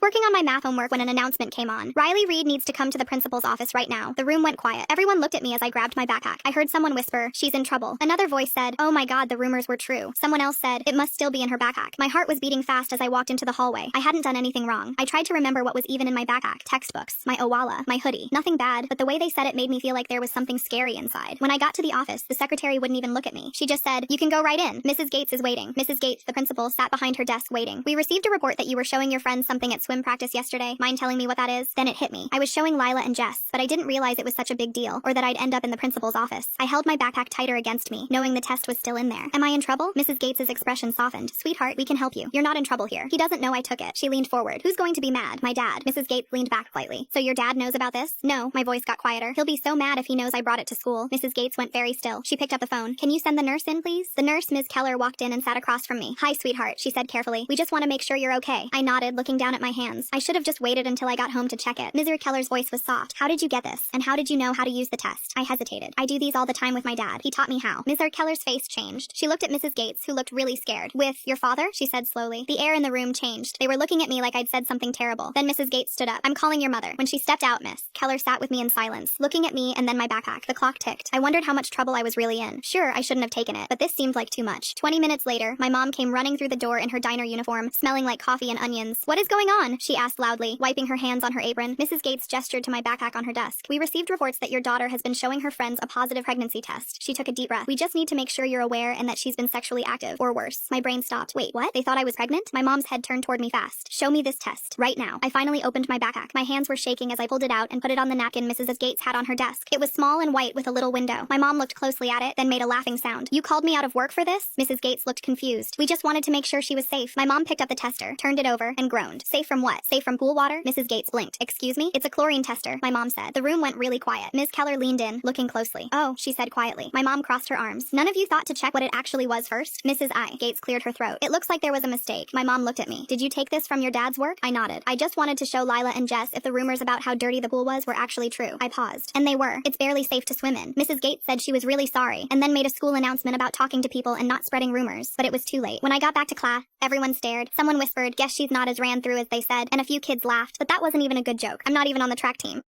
working on my math homework when an announcement came on. Riley Reed needs to come to the principal's office right now. The room went quiet. Everyone looked at me as I grabbed my backpack. I heard someone whisper, "She's in trouble." Another voice said, "Oh my god, the rumors were true." Someone else said, "It must still be in her backpack." My heart was beating fast as I walked into the hallway. I hadn't done anything wrong. I tried to remember what was even in my backpack. Textbooks, my Owala, my hoodie. Nothing bad, but the way they said it made me feel like there was something scary inside. When I got to the office, the secretary wouldn't even look at me. She just said, "You can go right in. Mrs. Gates is waiting." Mrs. Gates, the principal, sat behind her desk waiting. "We received a report that you were showing your friends something at swim practice yesterday. Mind telling me what that is?" Then it hit me. I was showing Lila and Jess, but I didn't realize it was such a big deal, or that I'd end up in the principal's office. I held my backpack tighter against me, knowing the test was still in there. "Am I in trouble?" Mrs. Gates's expression softened. "Sweetheart, we can help you. You're not in trouble here. He doesn't know I took it." She leaned forward. "Who's going to be mad?" "My dad." Mrs. Gates leaned back slightly. "So your dad knows about this?" "No." My voice got quieter. "He'll be so mad if he knows I brought it to school." Mrs. Gates went very still. She picked up the phone. "Can you send the nurse in, please?" The nurse, Ms. Keller, walked in and sat across from me. "Hi, sweetheart," she said carefully. "We just want to make sure you're okay." I nodded, looking down at my hands. I should have just waited until I got home to check it. Mrs. Keller's voice was soft. "How did you get this? And how did you know how to use the test?" I hesitated. "I do these all the time with my dad. He taught me how." Mrs. Keller's face changed. She looked at Mrs. Gates, who looked really scared. "With your father?" she said slowly. The air in the room changed. They were looking at me like I'd said something terrible. Then Mrs. Gates stood up. "I'm calling your mother." When she stepped out, Miss Keller sat with me in silence, looking at me and then my backpack. The clock ticked. I wondered how much trouble I was really in. Sure, I shouldn't have taken it, but this seemed like too much. 20 minutes later, my mom came running through the door in her diner uniform, smelling like coffee and onions. "What is going on?" she asked loudly, wiping her hands on her apron. Mrs. Gates gestured to my backpack on her desk. "We received reports that your daughter has been showing her friends a positive pregnancy test." She took a deep breath. "We just need to make sure you're aware and that she's been sexually active, or worse." My brain stopped. Wait, what? They thought I was pregnant? My mom's head turned toward me fast. "Show me this test. Right now." I finally opened my backpack. My hands were shaking as I pulled it out and put it on the napkin Mrs. Gates had on her desk. It was small and white with a little window. My mom looked closely at it, then made a laughing sound. "You called me out of work for this?" Mrs. Gates looked confused. "We just wanted to make sure she was safe." My mom picked up the tester, turned it over, and groaned. "Safe from what? Safe from pool water?" Mrs. Gates blinked. "Excuse me?" "It's a chlorine tester," my mom said. The room went really quiet. Ms. Keller leaned in, looking closely. "Oh," she said quietly. My mom crossed her arms. "None of you thought to check what it actually was first?" Mrs. Gates cleared her throat. "It looks like there was a mistake." My mom looked at me. "Did you take this from your dad's work?" I nodded. "I just wanted to show Lila and Jess if the rumors about how dirty the pool was were actually true." I paused. "And they were. It's barely safe to swim in." Mrs. Gates said she was really sorry, and then made a school announcement about talking to people and not spreading rumors. But it was too late. When I got back to class, everyone stared. Someone whispered, "Guess she's not as ran through as they said," and a few kids laughed. But that wasn't even a good joke. I'm not even on the track team.